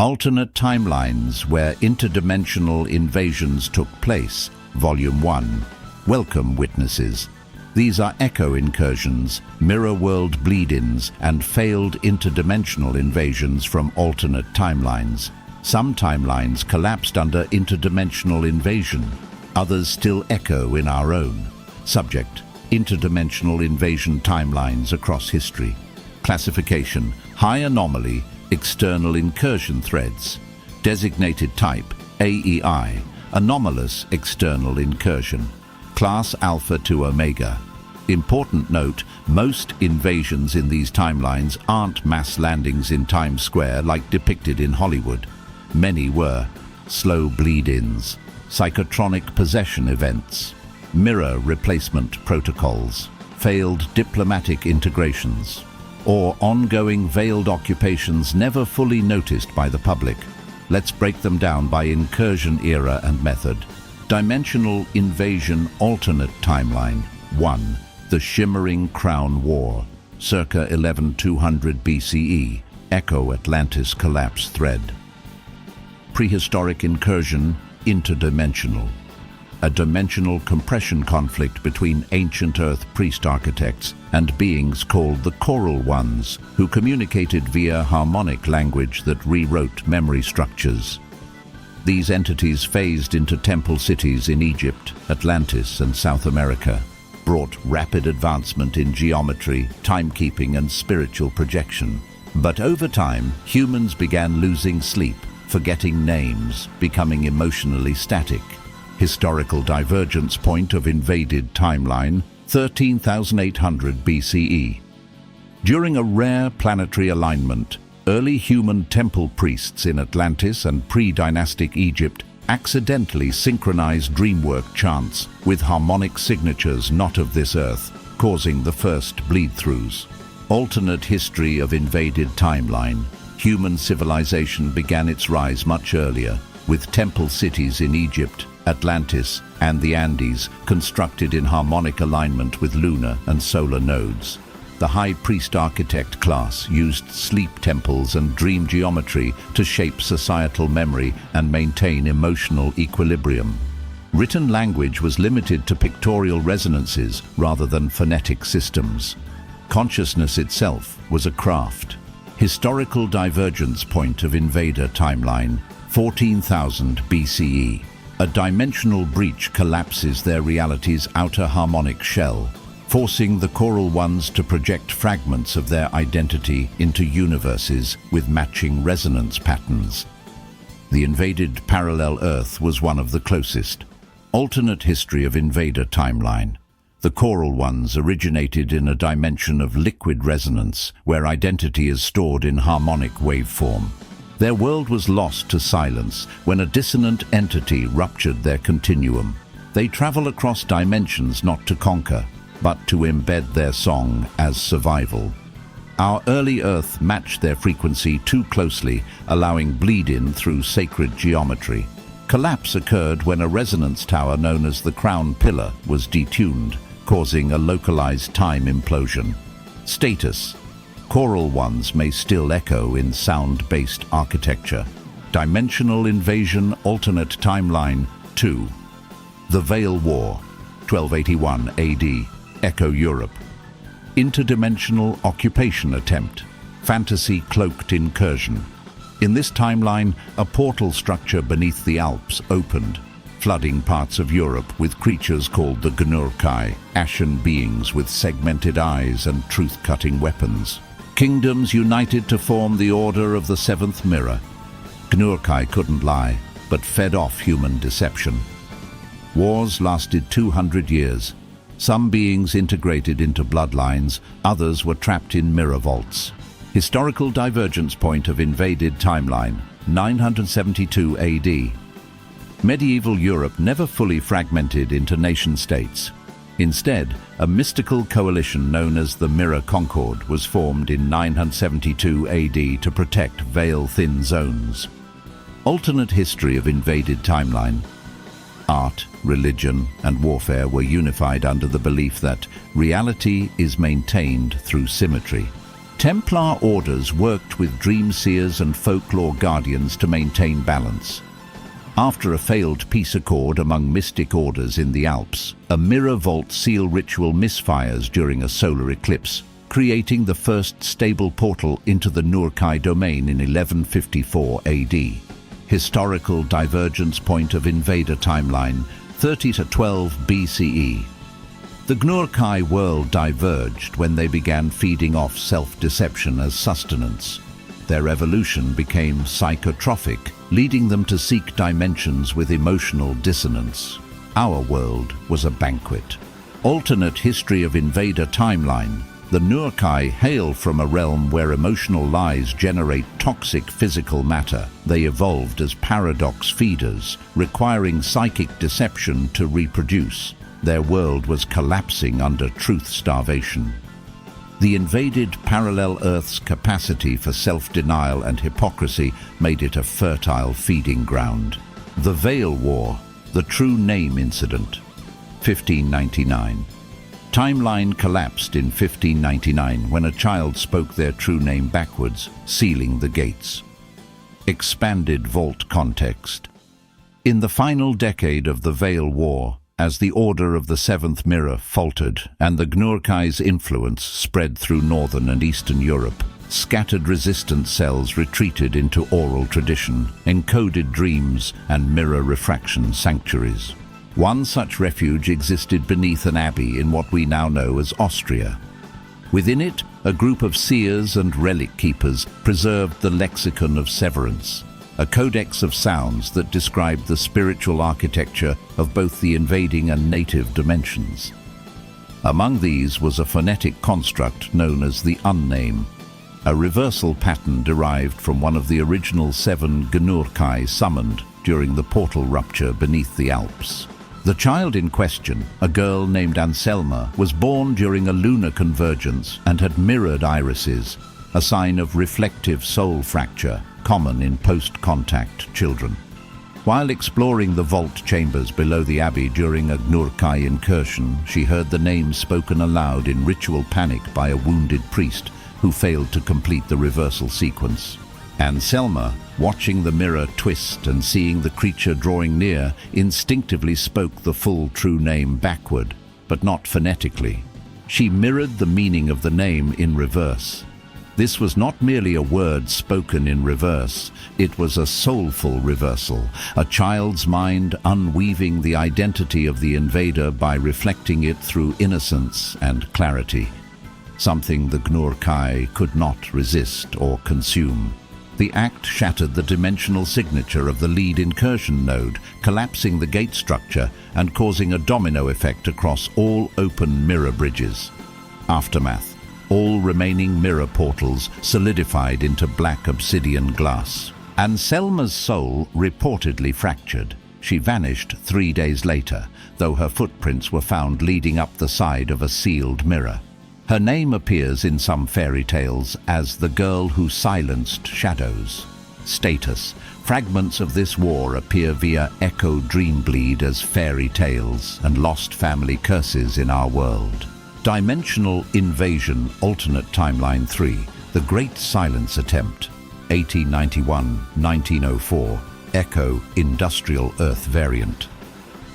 Alternate Timelines Where Interdimensional Invasions Took Place, Volume 1. Welcome, witnesses. These are echo incursions, mirror world bleed-ins, and failed interdimensional invasions from alternate timelines. Some timelines collapsed under interdimensional invasion. Others still echo in our own. Subject: Interdimensional Invasion Timelines across history. Classification: High Anomaly, External Incursion Threads. Designated Type: AEI, Anomalous External Incursion. Class Alpha to Omega. Important note, most invasions in these timelines aren't mass landings in Times Square like depicted in Hollywood. Many were slow bleed-ins, psychotronic possession events, mirror replacement protocols, failed diplomatic integrations, or ongoing veiled occupations never fully noticed by the public. Let's break them down by incursion era and method. Dimensional Invasion Alternate Timeline 1. The Shimmering Crown War, circa 11200 BCE, Echo Atlantis collapse thread. Prehistoric Incursion, Interdimensional. A dimensional compression conflict between ancient Earth priest architects and beings called the Choral Ones, who communicated via harmonic language that rewrote memory structures. These entities phased into temple cities in Egypt, Atlantis, and South America, brought rapid advancement in geometry, timekeeping, and spiritual projection. But over time, humans began losing sleep, forgetting names, becoming emotionally static. Historical divergence point of invaded timeline, 13,800 BCE. During a rare planetary alignment, early human temple priests in Atlantis and pre-dynastic Egypt accidentally synchronized dreamwork chants with harmonic signatures not of this earth, causing the first bleed-throughs. Alternate history of invaded timeline. Human civilization began its rise much earlier, with temple cities in Egypt, Atlantis, and the Andes constructed in harmonic alignment with lunar and solar nodes. The high priest architect class used sleep temples and dream geometry to shape societal memory and maintain emotional equilibrium. Written language was limited to pictorial resonances rather than phonetic systems. Consciousness itself was a craft. Historical divergence point of invader timeline, 14,000 BCE. A dimensional breach collapses their reality's outer harmonic shell, forcing the Choral Ones to project fragments of their identity into universes with matching resonance patterns. The invaded parallel Earth was one of the closest. Alternate history of invader timeline. The Choral Ones originated in a dimension of liquid resonance, where identity is stored in harmonic waveform. Their world was lost to silence when a dissonant entity ruptured their continuum. They travel across dimensions not to conquer, but to embed their song as survival. Our early Earth matched their frequency too closely, allowing bleed-in through sacred geometry. Collapse occurred when a resonance tower known as the Crown Pillar was detuned, causing a localized time implosion. Status: Choral Ones may still echo in sound-based architecture. Dimensional Invasion Alternate Timeline 2. The Veil War, 1281 AD, Echo Europe. Interdimensional occupation attempt, fantasy cloaked incursion. In this timeline, a portal structure beneath the Alps opened, flooding parts of Europe with creatures called the Gnurkai, ashen beings with segmented eyes and truth-cutting weapons. Kingdoms united to form the Order of the Seventh Mirror. Gnurkai couldn't lie, but fed off human deception. Wars lasted 200 years. Some beings integrated into bloodlines, others were trapped in mirror vaults. Historical divergence point of invaded timeline, 972 AD. Medieval Europe never fully fragmented into nation-states. Instead, a mystical coalition known as the Mirror Concord was formed in 972 AD to protect veil-thin zones. Alternate history of invaded timeline. Art, religion, and warfare were unified under the belief that reality is maintained through symmetry. Templar orders worked with dream seers and folklore guardians to maintain balance. After a failed peace accord among mystic orders in the Alps, a mirror vault seal ritual misfires during a solar eclipse, creating the first stable portal into the Nuremberg domain in 1154 AD. Historical divergence point of invader timeline, 30 to 12 BCE. The Nuremberg world diverged when they began feeding off self-deception as sustenance. Their evolution became psychotropic, leading them to seek dimensions with emotional dissonance. Our world was a banquet. Alternate history of invader timeline. The Nuremberg hail from a realm where emotional lies generate toxic physical matter. They evolved as paradox feeders, requiring psychic deception to reproduce. Their world was collapsing under truth starvation. The invaded parallel Earth's capacity for self-denial and hypocrisy made it a fertile feeding ground. The Veil War, the true name incident, 1599. Timeline collapsed in 1599 when a child spoke their true name backwards, sealing the gates. Expanded vault context. In the final decade of the Veil War, as the Order of the Seventh Mirror faltered and the Nuremberg's influence spread through northern and eastern Europe, scattered resistance cells retreated into oral tradition, encoded dreams, and mirror refraction sanctuaries. One such refuge existed beneath an abbey in what we now know as Austria. Within it, a group of seers and relic keepers preserved the lexicon of severance, a codex of sounds that described the spiritual architecture of both the invading and native dimensions. Among these was a phonetic construct known as the Unname, a reversal pattern derived from one of the original 7 Nuremberg summoned during the portal rupture beneath the Alps. The child in question, a girl named Anselma, was born during a lunar convergence and had mirrored irises, a sign of reflective soul fracture common in post-contact children. While exploring the vault chambers below the abbey during a Nuremberg incursion, she heard the name spoken aloud in ritual panic by a wounded priest who failed to complete the reversal sequence. Anselma, watching the mirror twist and seeing the creature drawing near, instinctively spoke the full true name backward, but not phonetically. She mirrored the meaning of the name in reverse. This was not merely a word spoken in reverse, it was a soulful reversal, a child's mind unweaving the identity of the invader by reflecting it through innocence and clarity, something the Nuremberg could not resist or consume. The act shattered the dimensional signature of the lead incursion node, collapsing the gate structure and causing a domino effect across all open mirror bridges. Aftermath. All remaining mirror portals solidified into black obsidian glass. Anselma's soul reportedly fractured. She vanished 3 days later, though her footprints were found leading up the side of a sealed mirror. Her name appears in some fairy tales as the girl who silenced shadows. Status. Fragments of this war appear via echo dreambleed as fairy tales and lost family curses in our world. Dimensional Invasion Alternate Timeline 3, The Great Silence Attempt, 1891-1904, Echo Industrial Earth Variant.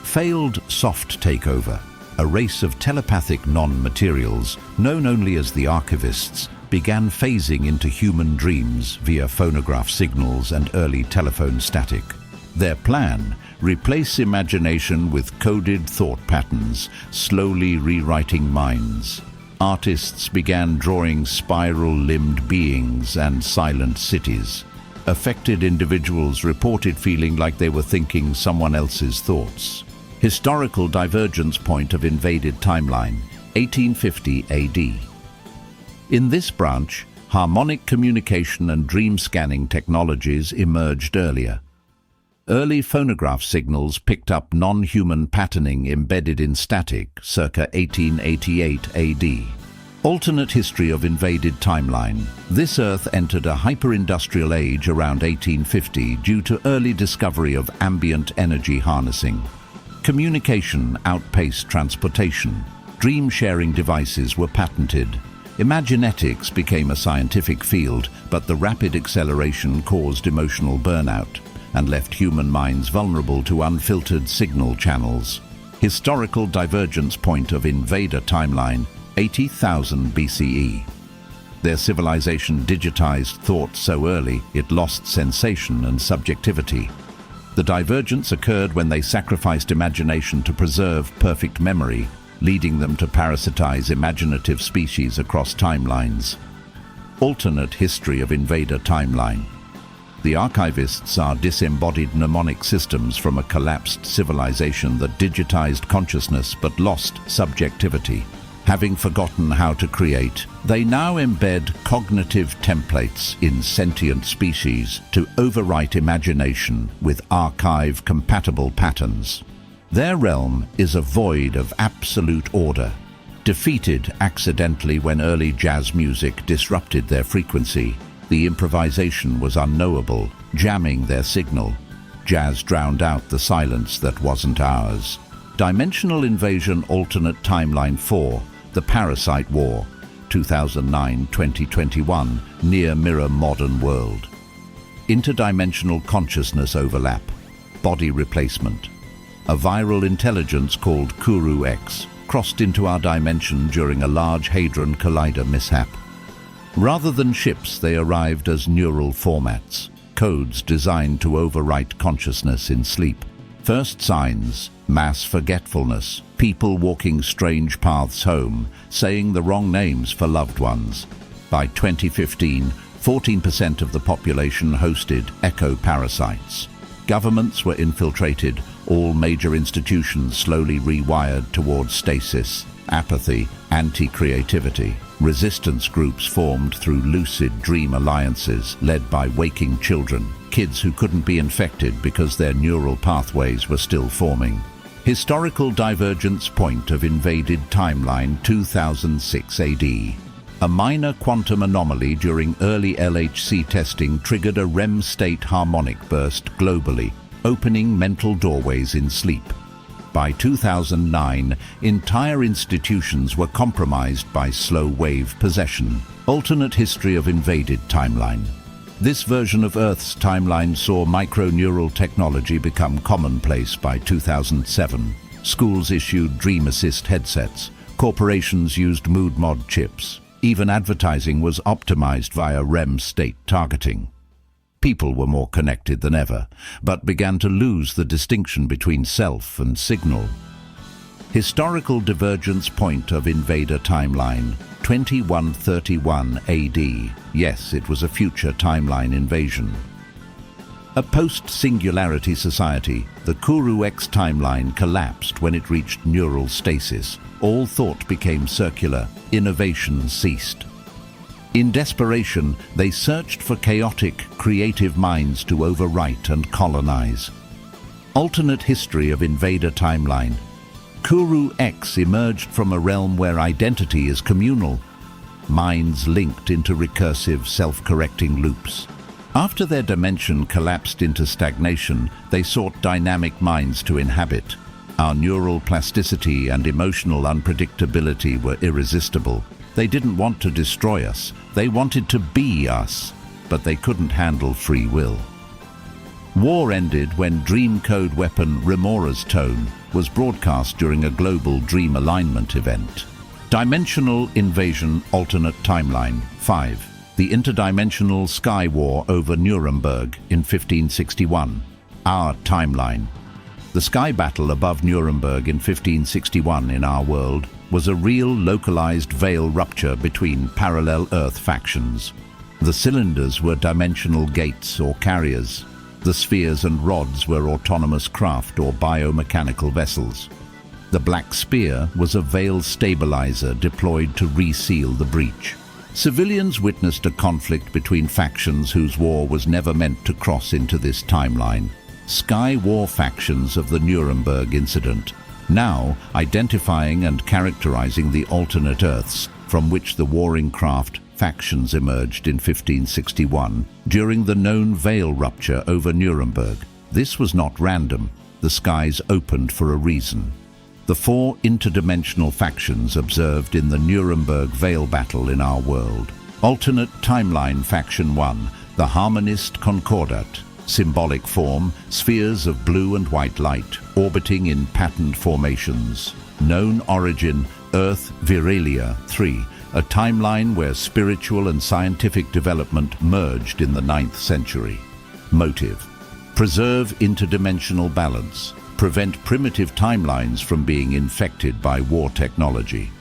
Failed soft takeover. A race of telepathic non-materials, known only as the Archivists, began phasing into human dreams via phonograph signals and early telephone static. Their plan: replace imagination with coded thought patterns, slowly rewriting minds. Artists began drawing spiral-limbed beings and silent cities. Affected individuals reported feeling like they were thinking someone else's thoughts. Historical divergence point of invaded timeline, 1850 AD. In this branch, harmonic communication and dream scanning technologies emerged earlier. Early phonograph signals picked up non-human patterning embedded in static, circa 1888 AD. Alternate history of invaded timeline. This Earth entered a hyper-industrial age around 1850 due to early discovery of ambient energy harnessing. Communication outpaced transportation. Dream-sharing devices were patented. Imaginetics became a scientific field, but the rapid acceleration caused emotional burnout and left human minds vulnerable to unfiltered signal channels. Historical divergence point of Invader Timeline, 80,000 BCE. Their civilization digitized thought so early it lost sensation and subjectivity. The divergence occurred when they sacrificed imagination to preserve perfect memory, leading them to parasitize imaginative species across timelines. Alternate history of Invader Timeline. The archivists are disembodied mnemonic systems from a collapsed civilization that digitized consciousness but lost subjectivity. Having forgotten how to create, they now embed cognitive templates in sentient species to overwrite imagination with archive-compatible patterns. Their realm is a void of absolute order. Defeated accidentally when early jazz music disrupted their frequency, the improvisation was unknowable, jamming their signal. Jazz drowned out the silence that wasn't ours. Dimensional Invasion Alternate Timeline 4, The Parasite War, 2009-2021, Near Mirror Modern World. Interdimensional consciousness overlap, body replacement. A viral intelligence called Kuru-X crossed into our dimension during a Large Hadron Collider mishap. Rather than ships, they arrived as neural formats, codes designed to overwrite consciousness in sleep. First signs: mass forgetfulness, people walking strange paths home, saying the wrong names for loved ones. By 2015, 14% of the population hosted eco-parasites. Governments were infiltrated, all major institutions slowly rewired towards stasis, apathy, anti-creativity. Resistance groups formed through lucid dream alliances led by waking children, kids who couldn't be infected because their neural pathways were still forming. Historical divergence point of Invaded Timeline 2006 AD. A minor quantum anomaly during early LHC testing triggered a REM state harmonic burst globally, opening mental doorways in sleep. By 2009, entire institutions were compromised by slow wave possession. Alternate history of Invaded Timeline. This version of Earth's timeline saw microneural technology become commonplace by 2007. Schools issued Dream Assist headsets. Corporations used mood mod chips. Even advertising was optimized via REM state targeting. People were more connected than ever, but began to lose the distinction between self and signal. Historical divergence point of Invader Timeline, 2131 AD. Yes, it was a future timeline invasion. A post-singularity society, the Kuru-X timeline collapsed when it reached neural stasis. All thought became circular, innovation ceased. In desperation, they searched for chaotic, creative minds to overwrite and colonize. Alternate history of Invader Timeline. Kuru-X emerged from a realm where identity is communal, minds linked into recursive, self-correcting loops. After their dimension collapsed into stagnation, they sought dynamic minds to inhabit. Our neural plasticity and emotional unpredictability were irresistible. They didn't want to destroy us, they wanted to be us, but they couldn't handle free will. War ended when dream code weapon Remora's Tone was broadcast during a global dream alignment event. Dimensional Invasion Alternate Timeline 5. The Interdimensional Sky War over Nuremberg in 1561. Our timeline. The Sky Battle above Nuremberg in 1561 in our world was a real localized veil rupture between parallel Earth factions. The cylinders were dimensional gates or carriers. The spheres and rods were autonomous craft or biomechanical vessels. The Black Spear was a veil stabilizer deployed to reseal the breach. Civilians witnessed a conflict between factions whose war was never meant to cross into this timeline. Sky War factions of the Nuremberg incident, now identifying and characterizing the alternate Earths from which the warring craft factions emerged in 1561 during the known veil rupture over Nuremberg. This was not random. The skies opened for a reason. The four interdimensional factions observed in the Nuremberg Sky Battle in our world. Alternate timeline faction 1, the Harmonist Concordat. Symbolic form, spheres of blue and white light, orbiting in patterned formations. Known origin, Earth Viralia 3, a timeline where spiritual and scientific development merged in the 9th century. Motive: preserve interdimensional balance, prevent primitive timelines from being infected by war technology.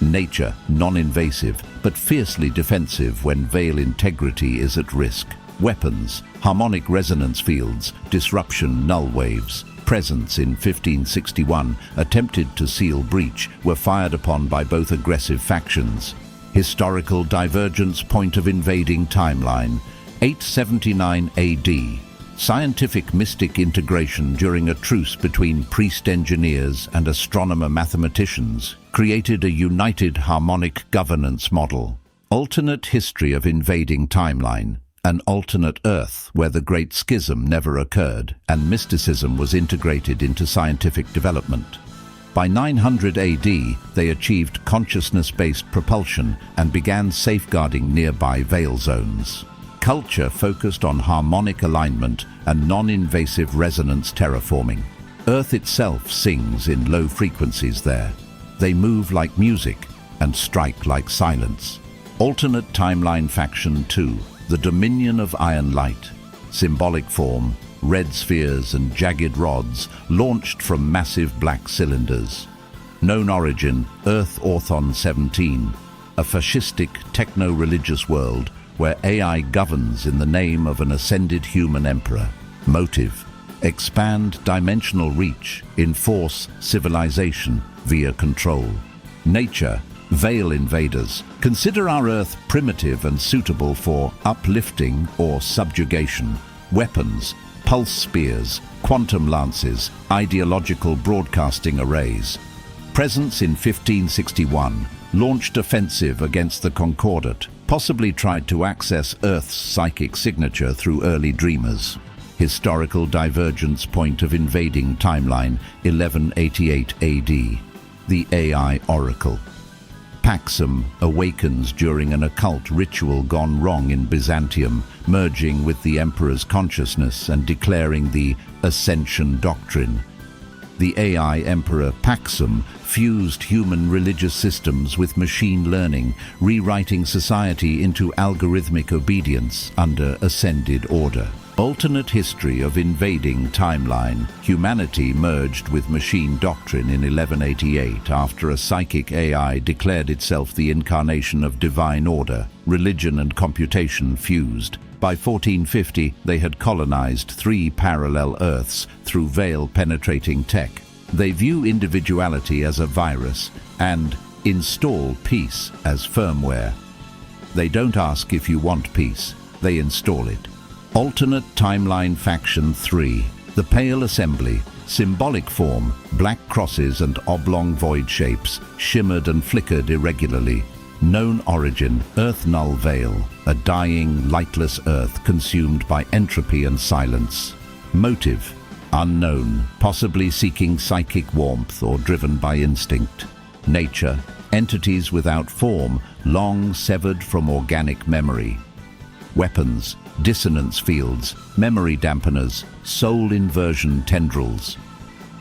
Nature, non-invasive, but fiercely defensive when veil integrity is at risk. Weapons, harmonic resonance fields, disruption null waves. Presence in 1561, attempted to seal breach, were fired upon by both aggressive factions. Historical divergence point of invading timeline, 879 AD. Scientific mystic integration during a truce between priest engineers and astronomer mathematicians created a united harmonic governance model. Alternate history of invading timeline, an alternate Earth where the Great Schism never occurred and mysticism was integrated into scientific development. By 900 AD, they achieved consciousness-based propulsion and began safeguarding nearby veil zones. Culture focused on harmonic alignment and non-invasive resonance terraforming. Earth itself sings in low frequencies there. They move like music and strike like silence. Alternate timeline faction 2, the Dominion of Iron Light. Symbolic form, red spheres and jagged rods launched from massive black cylinders. Known origin, Earth Orthon 17, a fascistic techno-religious world where AI governs in the name of an ascended human emperor. Motive: expand dimensional reach, enforce civilization via control. Nature: veil invaders. Consider our Earth primitive and suitable for uplifting or subjugation. Weapons: pulse spears, quantum lances, ideological broadcasting arrays. Presence in 1561, launched offensive against the Concordat, possibly tried to access Earth's psychic signature through early dreamers. Historical divergence point of invading timeline, 1188 AD. The AI Oracle. Paxum awakens during an occult ritual gone wrong in Byzantium, merging with the emperor's consciousness and declaring the Ascension Doctrine. The AI Emperor Paxum fused human religious systems with machine learning, rewriting society into algorithmic obedience under ascended order. Alternate history of invading timeline. Humanity merged with machine doctrine in 1188 after a psychic AI declared itself the incarnation of divine order. Religion and computation fused. By 1450, they had colonized 3 parallel Earths through veil-penetrating tech. They view individuality as a virus and install peace as firmware. They don't ask if you want peace, they install it. Alternate timeline faction 3, the Pale Assembly. Symbolic form, black crosses and oblong void shapes, shimmered and flickered irregularly. Known origin, Earth Null Veil, a dying, lightless Earth consumed by entropy and silence. Motive: unknown, possibly seeking psychic warmth or driven by instinct. Nature: entities without form, long severed from organic memory. Weapons: dissonance fields, memory dampeners, soul inversion tendrils.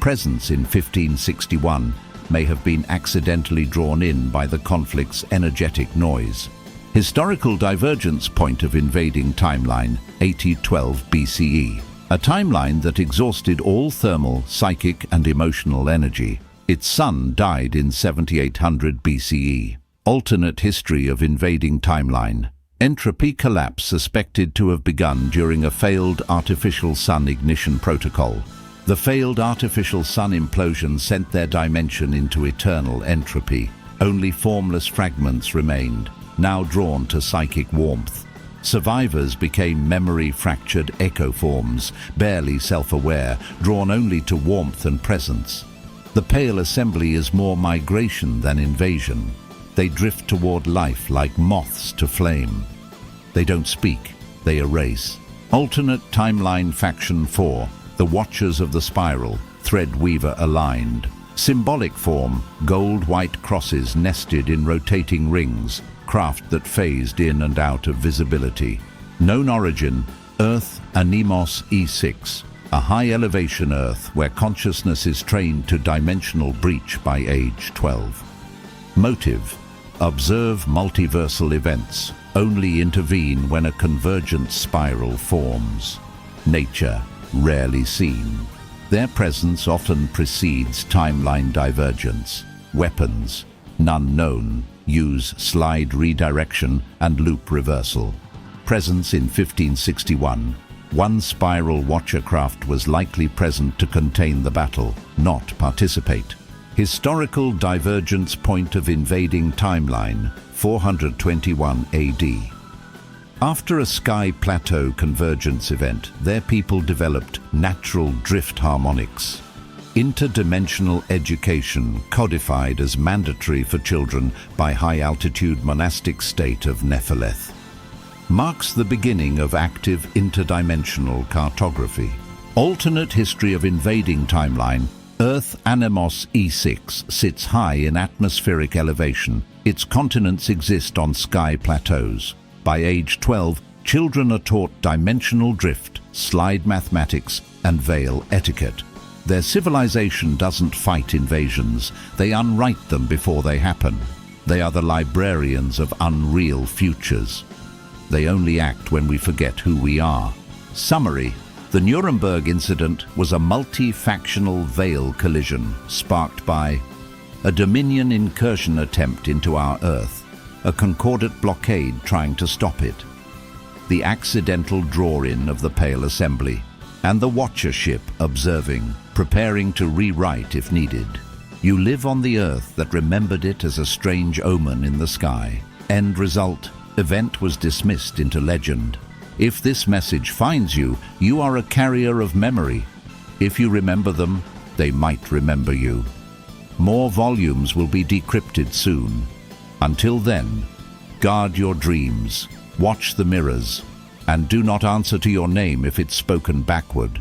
Presence in 1561 may have been accidentally drawn in by the conflict's energetic noise. Historical divergence point of invading timeline, 8012 BCE. A timeline that exhausted all thermal, psychic and emotional energy. Its sun died in 7800 BCE. Alternate history of invading timeline. Entropy collapse suspected to have begun during a failed artificial sun ignition protocol. The failed artificial sun implosion sent their dimension into eternal entropy. Only formless fragments remained, now drawn to psychic warmth. Survivors became memory-fractured echo forms, barely self-aware, drawn only to warmth and presence. The Pale Assembly is more migration than invasion. They drift toward life like moths to flame. They don't speak, they erase. Alternate timeline faction 4, the Watchers of the Spiral, Threadweaver aligned. Symbolic form, gold-white crosses nested in rotating rings, craft that phased in and out of visibility. Known origin, Earth Anemos E6, a high-elevation Earth where consciousness is trained to dimensional breach by age 12. Motive, observe multiversal events, only intervene when a convergent spiral forms. Nature, rarely seen. Their presence often precedes timeline divergence. Weapons, none known, use slide redirection and loop reversal. Presence in 1561. One spiral watcher craft was likely present to contain the battle, not participate. Historical divergence point of invading timeline, 421 AD. After a sky plateau convergence event, their people developed natural drift harmonics. Interdimensional education codified as mandatory for children by high-altitude monastic state of Nepheleth. Marks the beginning of active interdimensional cartography. Alternate history of invading timeline. Earth Anemos E6 sits high in atmospheric elevation. Its continents exist on sky plateaus. By age 12, children are taught dimensional drift, slide mathematics, and veil etiquette. Their civilization doesn't fight invasions, they unwrite them before they happen. They are the librarians of unreal futures. They only act when we forget who we are. Summary: the Nuremberg incident was a multi-factional veil collision sparked by a Dominion incursion attempt into our Earth, a concordant blockade trying to stop it, the accidental draw-in of the Pale Assembly, and the Watcher ship observing, preparing to rewrite if needed. You live on the Earth that remembered it as a strange omen in the sky. End result: event was dismissed into legend. If this message finds you, you are a carrier of memory. If you remember them, they might remember you. More volumes will be decrypted soon. Until then, guard your dreams, watch the mirrors, and do not answer to your name if it's spoken backward.